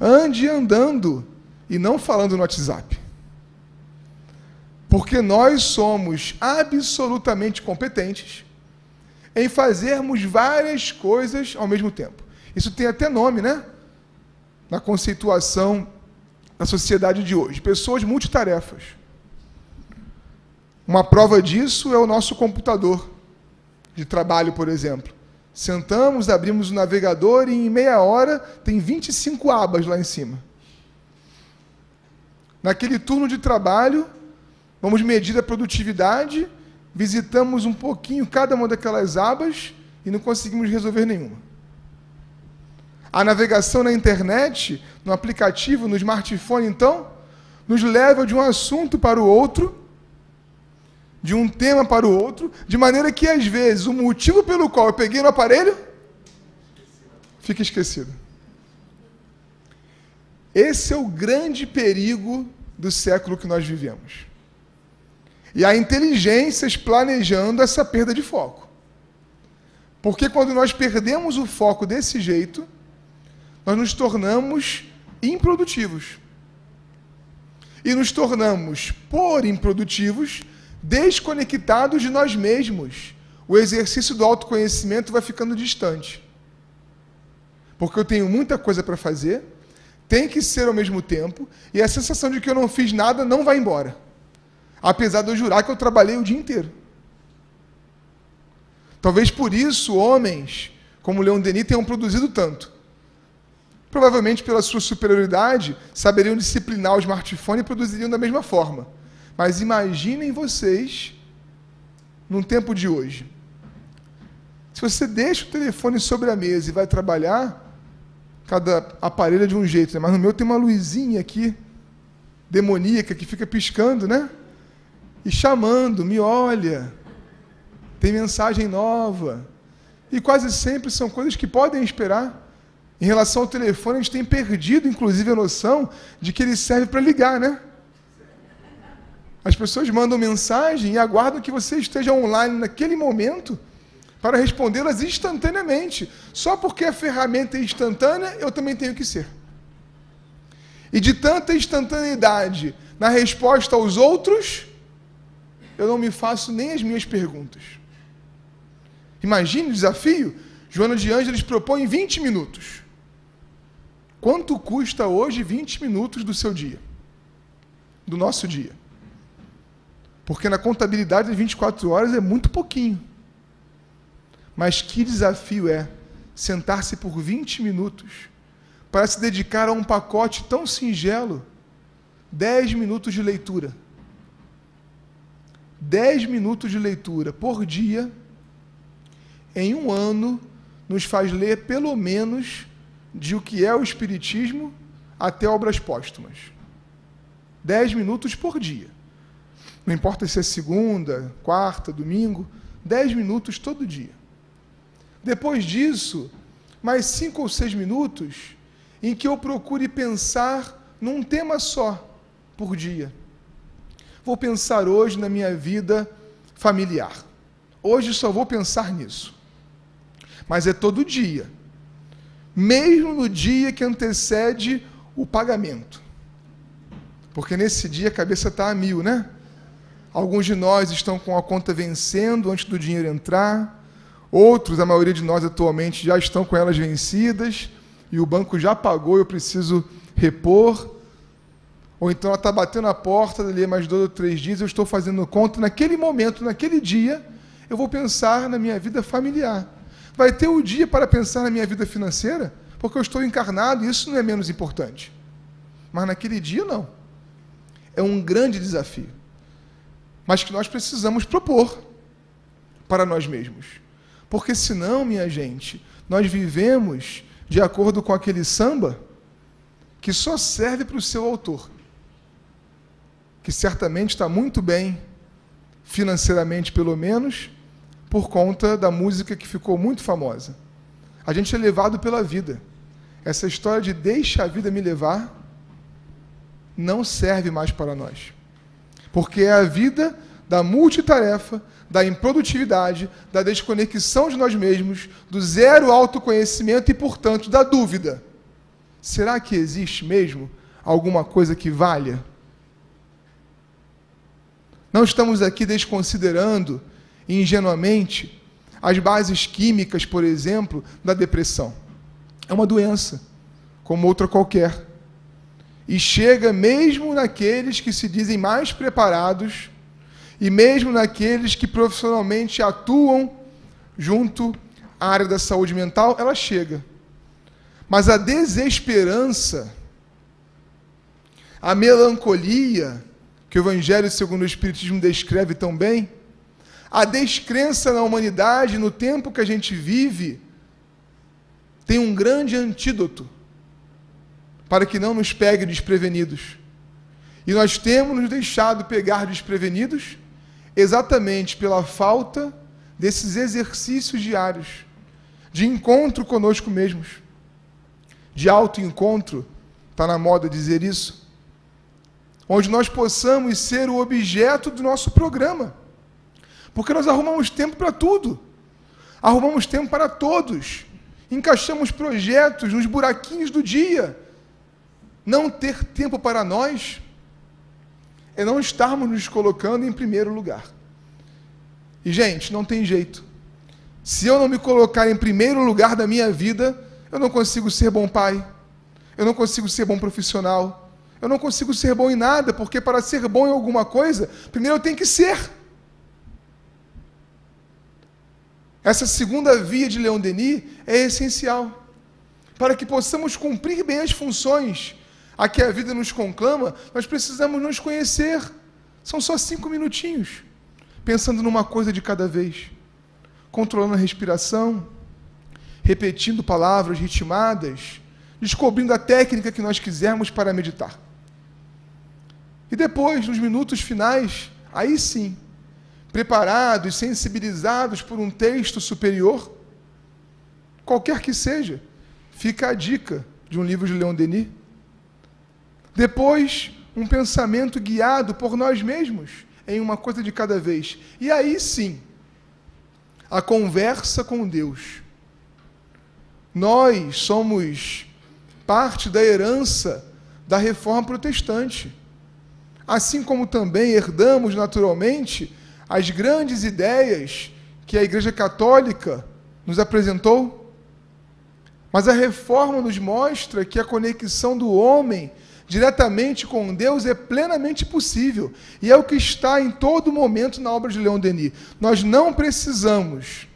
Ande andando e não falando no WhatsApp. Porque nós somos absolutamente competentes em fazermos várias coisas ao mesmo tempo. Isso tem até nome, né? Na conceituação da sociedade de hoje. Pessoas multitarefas. Uma prova disso é o nosso computador de trabalho, por exemplo. Sentamos, abrimos o navegador e em meia hora tem 25 abas lá em cima. Naquele turno de trabalho, vamos medir a produtividade, visitamos um pouquinho cada uma daquelas abas e não conseguimos resolver nenhuma. A navegação na internet, no aplicativo, no smartphone, então, nos leva de um assunto para o outro, de um tema para o outro, de maneira que, às vezes, o motivo pelo qual eu peguei no aparelho fica esquecido. Esse é o grande perigo do século que nós vivemos. E há inteligências planejando essa perda de foco. Porque quando nós perdemos o foco desse jeito, nós nos tornamos improdutivos. e nos tornamos, por improdutivos, desconectados de nós mesmos. O exercício do autoconhecimento vai ficando distante. Porque eu tenho muita coisa para fazer, tem que ser ao mesmo tempo, e a sensação de que eu não fiz nada não vai embora. Apesar de eu jurar que eu trabalhei o dia inteiro. Talvez por isso homens como Leon Denis tenham produzido tanto. Provavelmente pela sua superioridade, saberiam disciplinar o smartphone e produziriam da mesma forma. Mas imaginem vocês, num tempo de hoje. Se você deixa o telefone sobre a mesa e vai trabalhar, cada aparelho é de um jeito, né? Mas no meu tem uma luzinha aqui, demoníaca, que fica piscando, né? E chamando, me olha, tem mensagem nova. E quase sempre são coisas que podem esperar. Em relação ao telefone, a gente tem perdido, inclusive, a noção de que ele serve para ligar, né? As pessoas mandam mensagem e aguardam que você esteja online naquele momento para respondê-las instantaneamente. Só porque a ferramenta é instantânea, eu também tenho que ser. E de tanta instantaneidade na resposta aos outros, eu não me faço nem as minhas perguntas. Imagine o desafio. Joana de Ângeles propõe 20 minutos. Quanto custa hoje 20 minutos do seu dia? Do nosso dia? Porque na contabilidade de 24 horas é muito pouquinho. Mas que desafio é sentar-se por 20 minutos para se dedicar a um pacote tão singelo, 10 minutos de leitura. 10 minutos de leitura por dia, em um ano, nos faz ler pelo menos de o que é o Espiritismo até obras póstumas. 10 minutos por dia. Não importa se é segunda, quarta, domingo, 10 minutos todo dia. Depois disso, mais 5 ou 6 minutos em que eu procure pensar num tema só por dia. Vou pensar hoje na minha vida familiar. Hoje só vou pensar nisso. Mas é todo dia. Mesmo no dia que antecede o pagamento. Porque nesse dia a cabeça está a mil, né? Alguns de nós estão com a conta vencendo antes do dinheiro entrar. Outros, a maioria de nós atualmente, já estão com elas vencidas. E o banco já pagou, eu preciso repor. Ou então ela está batendo a porta, dali mais 2 ou 3 dias, eu estou fazendo conta. Naquele momento, naquele dia, eu vou pensar na minha vida familiar. Vai ter o dia para pensar na minha vida financeira, porque eu estou encarnado e isso não é menos importante. Mas naquele dia, não. É um grande desafio. Mas que nós precisamos propor para nós mesmos. Porque senão, minha gente, nós vivemos de acordo com aquele samba que só serve para o seu autor. Que certamente está muito bem, financeiramente pelo menos, por conta da música que ficou muito famosa. A gente é levado pela vida. Essa história de deixa a vida me levar não serve mais para nós. Porque é a vida da multitarefa, da improdutividade, da desconexão de nós mesmos, do zero autoconhecimento e, portanto, da dúvida. Será que existe mesmo alguma coisa que valha? Não estamos aqui desconsiderando ingenuamente as bases químicas, por exemplo, da depressão. É uma doença, como outra qualquer. E chega mesmo naqueles que se dizem mais preparados e mesmo naqueles que profissionalmente atuam junto à área da saúde mental, ela chega. Mas a desesperança, a melancolia, que o Evangelho segundo o Espiritismo descreve tão bem, a descrença na humanidade, no tempo que a gente vive, tem um grande antídoto para que não nos pegue desprevenidos. E nós temos nos deixado pegar desprevenidos exatamente pela falta desses exercícios diários de encontro conosco mesmos, de autoencontro, está na moda dizer isso, onde nós possamos ser o objeto do nosso programa. Porque nós arrumamos tempo para tudo. Arrumamos tempo para todos. Encaixamos projetos nos buraquinhos do dia. Não ter tempo para nós é não estarmos nos colocando em primeiro lugar. E, gente, não tem jeito. Se eu não me colocar em primeiro lugar da minha vida, eu não consigo ser bom pai, eu não consigo ser bom profissional, eu não consigo ser bom em nada, porque para ser bom em alguma coisa, primeiro eu tenho que ser. Essa segunda via de Leon Denis é essencial. Para que possamos cumprir bem as funções a que a vida nos conclama, nós precisamos nos conhecer. São só 5 minutinhos, pensando numa coisa de cada vez, controlando a respiração, repetindo palavras ritmadas, descobrindo a técnica que nós quisermos para meditar. E depois, nos minutos finais, aí sim, preparados, sensibilizados por um texto superior, qualquer que seja, fica a dica de um livro de Leon Denis. Depois, um pensamento guiado por nós mesmos, em uma coisa de cada vez. E aí sim, a conversa com Deus. Nós somos parte da herança da Reforma Protestante. Assim como também herdamos naturalmente as grandes ideias que a Igreja Católica nos apresentou. Mas a Reforma nos mostra que a conexão do homem diretamente com Deus é plenamente possível. E é o que está em todo momento na obra de Leon Denis. Nós não precisamos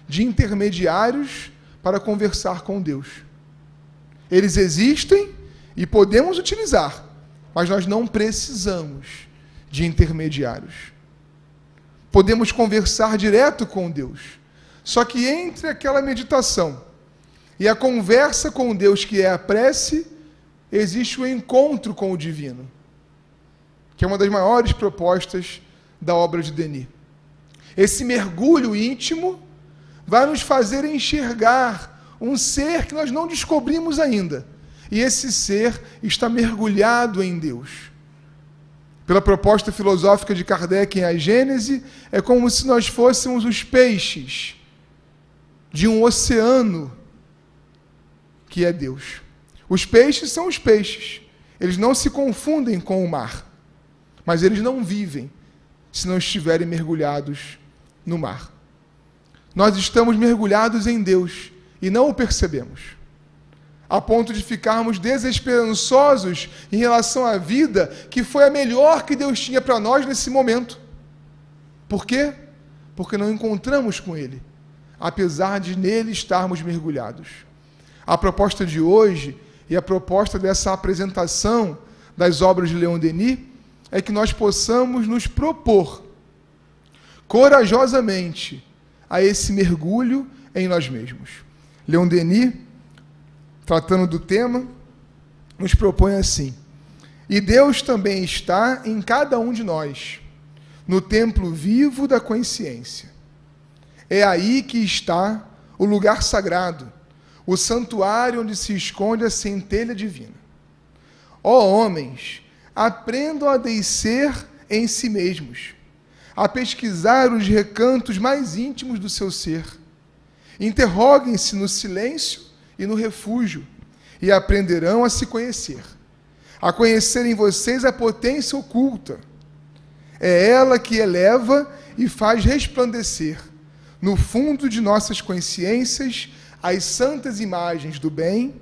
de intermediários para conversar com Deus. Eles existem e podemos utilizar, mas nós não precisamos de intermediários. Podemos conversar direto com Deus. Só que entre aquela meditação e a conversa com Deus, que é a prece, existe o encontro com o divino, que é uma das maiores propostas da obra de Denis. Esse mergulho íntimo vai nos fazer enxergar um ser que nós não descobrimos ainda. E esse ser está mergulhado em Deus. Pela proposta filosófica de Kardec em A Gênese, é como se nós fôssemos os peixes de um oceano que é Deus. Os peixes são os peixes. Eles não se confundem com o mar, mas eles não vivem se não estiverem mergulhados no mar. Nós estamos mergulhados em Deus e não o percebemos, a ponto de ficarmos desesperançosos em relação à vida que foi a melhor que Deus tinha para nós nesse momento. Por quê? Porque não encontramos com Ele, apesar de nele estarmos mergulhados. A proposta de hoje e a proposta dessa apresentação das obras de Leon Denis é que nós possamos nos propor corajosamente a esse mergulho em nós mesmos. Leon Denis, tratando do tema, nos propõe assim: e Deus também está em cada um de nós, no templo vivo da consciência. É aí que está o lugar sagrado, o santuário onde se esconde a centelha divina. Ó homens, aprendam a descer em si mesmos, a pesquisar os recantos mais íntimos do seu ser. Interroguem-se no silêncio e no refúgio, e aprenderão a se conhecer, a conhecer em vocês a potência oculta. É ela que eleva e faz resplandecer, no fundo de nossas consciências, as santas imagens do bem,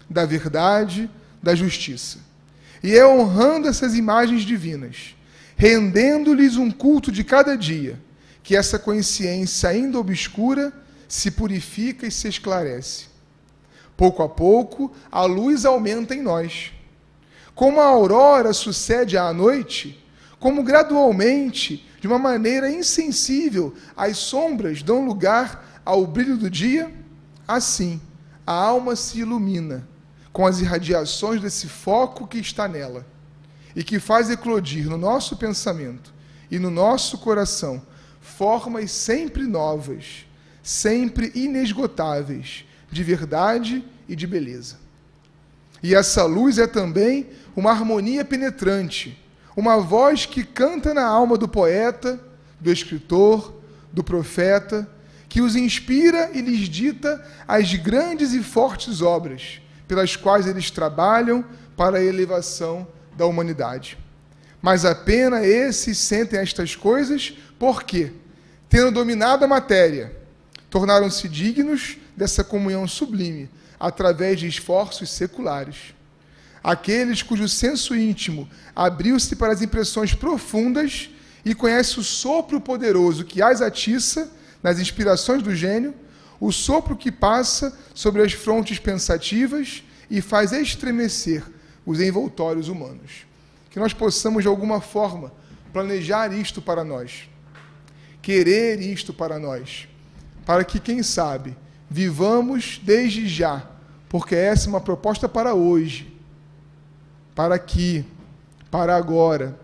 da verdade, da justiça. E é honrando essas imagens divinas, rendendo-lhes um culto de cada dia, que essa consciência ainda obscura se purifica e se esclarece. Pouco a pouco, a luz aumenta em nós. Como a aurora sucede à noite, como gradualmente, de uma maneira insensível, as sombras dão lugar ao brilho do dia, assim, a alma se ilumina com as irradiações desse foco que está nela e que faz eclodir no nosso pensamento e no nosso coração formas sempre novas, sempre inesgotáveis, de verdade e de beleza. E essa luz é também uma harmonia penetrante, uma voz que canta na alma do poeta, do escritor, do profeta, que os inspira e lhes dita as grandes e fortes obras, pelas quais eles trabalham para a elevação da humanidade. Mas apenas esses sentem estas coisas porque, tendo dominado a matéria, tornaram-se dignos dessa comunhão sublime através de esforços seculares. Aqueles cujo senso íntimo abriu-se para as impressões profundas e conhece o sopro poderoso que as atiça nas inspirações do gênio, o sopro que passa sobre as frontes pensativas e faz estremecer os envoltórios humanos. Que nós possamos, de alguma forma, planejar isto para nós, querer isto para nós, para que, quem sabe, vivamos desde já, porque essa é uma proposta para hoje, para aqui, para agora,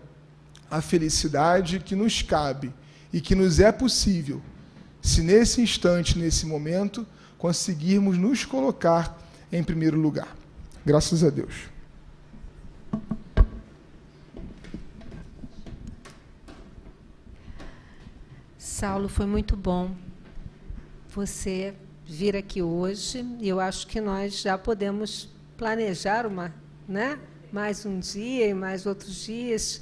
a felicidade que nos cabe e que nos é possível, se nesse instante, nesse momento, conseguirmos nos colocar em primeiro lugar. Graças a Deus. Saulo, foi muito bom você vir aqui hoje. Eu acho que nós já podemos planejar mais um dia e mais outros dias.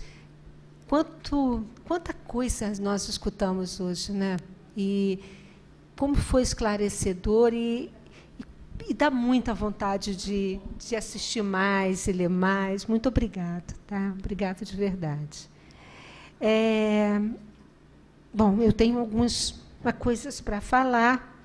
Quanta coisa nós escutamos hoje, né? E como foi esclarecedor e dá muita vontade de assistir mais e ler mais. Muito obrigada, tá? Obrigada de verdade. Bom, eu tenho algumas coisas para falar.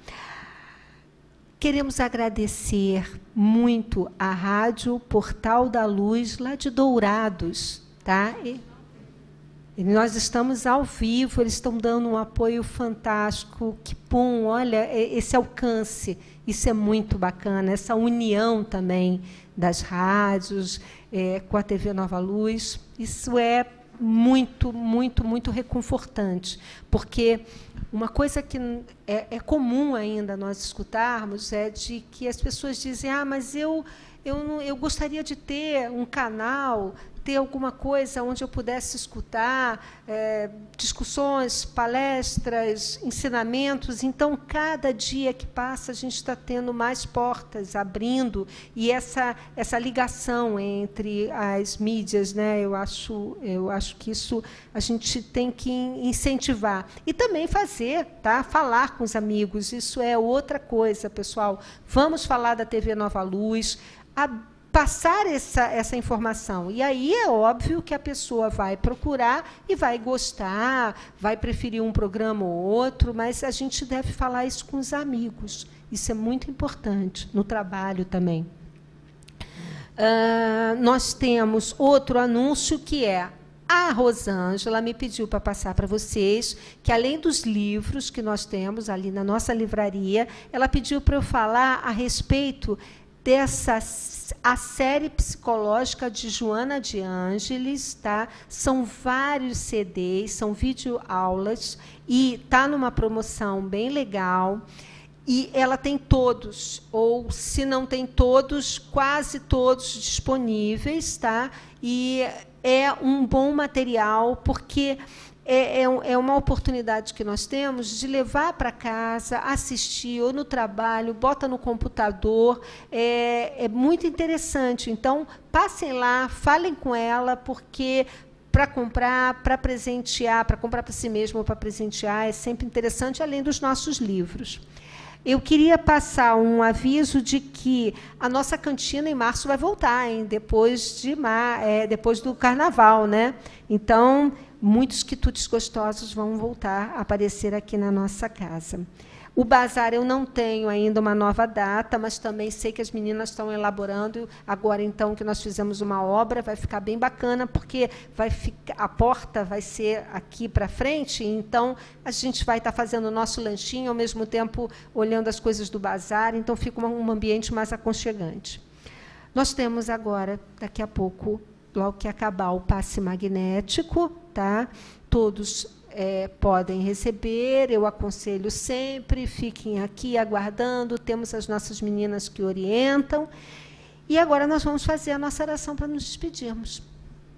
Queremos agradecer muito à Rádio Portal da Luz, lá de Dourados, tá? E nós estamos ao vivo, eles estão dando um apoio fantástico. Que bom, olha, esse alcance, isso é muito bacana, essa união também das rádios com a TV Nova Luz, isso é muito, muito, muito reconfortante, porque uma coisa que é comum ainda nós escutarmos é de que as pessoas dizem: mas eu gostaria de ter um canal, ter alguma coisa onde eu pudesse escutar discussões, palestras, ensinamentos. Então, cada dia que passa, a gente está tendo mais portas abrindo, e essa ligação entre as mídias, né? Eu acho que isso a gente tem que incentivar. E também fazer, tá? Falar com os amigos, isso é outra coisa, pessoal. Vamos falar da TV Nova Luz, passar essa informação. E aí é óbvio que a pessoa vai procurar e vai gostar, vai preferir um programa ou outro, mas a gente deve falar isso com os amigos. Isso é muito importante, no trabalho também. Nós temos outro anúncio, que é: a Rosângela me pediu para passar para vocês que, além dos livros que nós temos ali na nossa livraria, ela pediu para eu falar a respeito a série psicológica de Joana de Ângeles, tá? São vários CDs, são videoaulas, e está numa promoção bem legal. E ela tem todos, ou se não tem todos, quase todos disponíveis, tá? E é um bom material, porque é uma oportunidade que nós temos de levar para casa, assistir, ou no trabalho, bota no computador. É muito interessante. Então, passem lá, falem com ela, porque para comprar, para presentear, para comprar para si mesmo ou para presentear, é sempre interessante, além dos nossos livros. Eu queria passar um aviso de que a nossa cantina em março vai voltar, hein? Depois do Carnaval, né? Então, muitos quitutes gostosos vão voltar a aparecer aqui na nossa casa. O bazar eu não tenho ainda uma nova data, mas também sei que as meninas estão elaborando. Agora, então, que nós fizemos uma obra, vai ficar bem bacana, porque a porta vai ser aqui para frente, então a gente vai estar fazendo o nosso lanchinho, ao mesmo tempo olhando as coisas do bazar, então fica um ambiente mais aconchegante. Nós temos agora, daqui a pouco, logo que acabar o passe magnético, tá? Todos podem receber, eu aconselho sempre, fiquem aqui aguardando, temos as nossas meninas que orientam. E agora nós vamos fazer a nossa oração para nos despedirmos,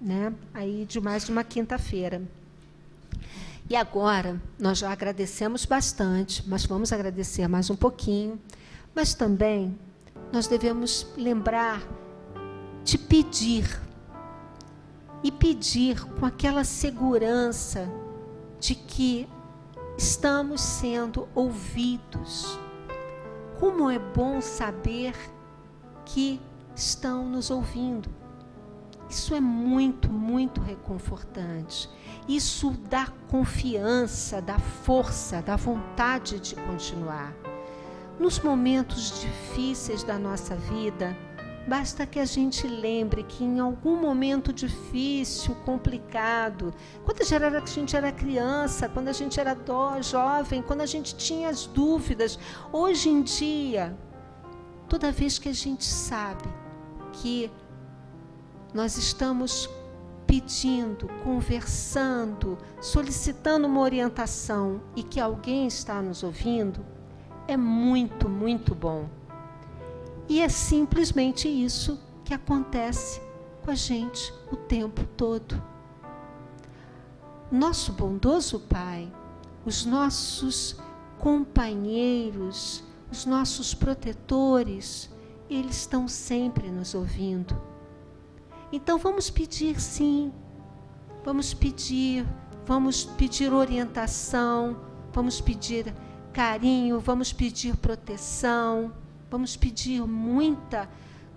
né? Aí de mais de uma quinta-feira. E agora, nós já agradecemos bastante, mas vamos agradecer mais um pouquinho, mas também nós devemos lembrar de pedir. E pedir com aquela segurança de que estamos sendo ouvidos. Como é bom saber que estão nos ouvindo. Isso é muito, muito reconfortante. Isso dá confiança, dá força, dá vontade de continuar. Nos momentos difíceis da nossa vida, basta que a gente lembre que em algum momento difícil, complicado, quando a gente era criança, quando a gente era jovem, quando a gente tinha as dúvidas, hoje em dia, toda vez que a gente sabe que nós estamos pedindo, conversando, solicitando uma orientação e que alguém está nos ouvindo, é muito, muito bom. E é simplesmente isso que acontece com a gente o tempo todo. Nosso bondoso Pai, os nossos companheiros, os nossos protetores, eles estão sempre nos ouvindo. Então vamos pedir sim, vamos pedir orientação, vamos pedir carinho, vamos pedir proteção, vamos pedir muita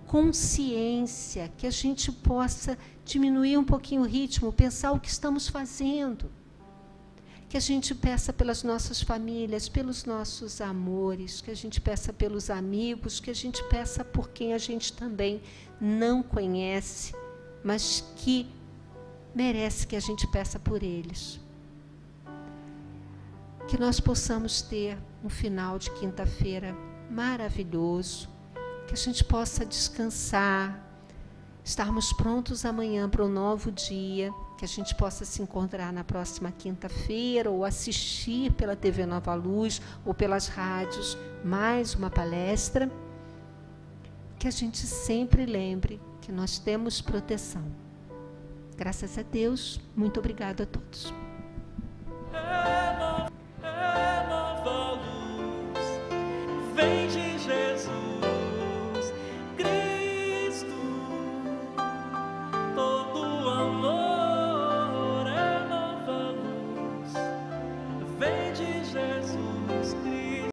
consciência, que a gente possa diminuir um pouquinho o ritmo, pensar o que estamos fazendo. Que a gente peça pelas nossas famílias, pelos nossos amores, que a gente peça pelos amigos, que a gente peça por quem a gente também não conhece, mas que merece que a gente peça por eles. Que nós possamos ter um final de quinta-feira maravilhoso, que a gente possa descansar, estarmos prontos amanhã para um novo dia, que a gente possa se encontrar na próxima quinta-feira ou assistir pela TV Nova Luz ou pelas rádios mais uma palestra, que a gente sempre lembre que nós temos proteção. Graças a Deus, muito obrigada a todos.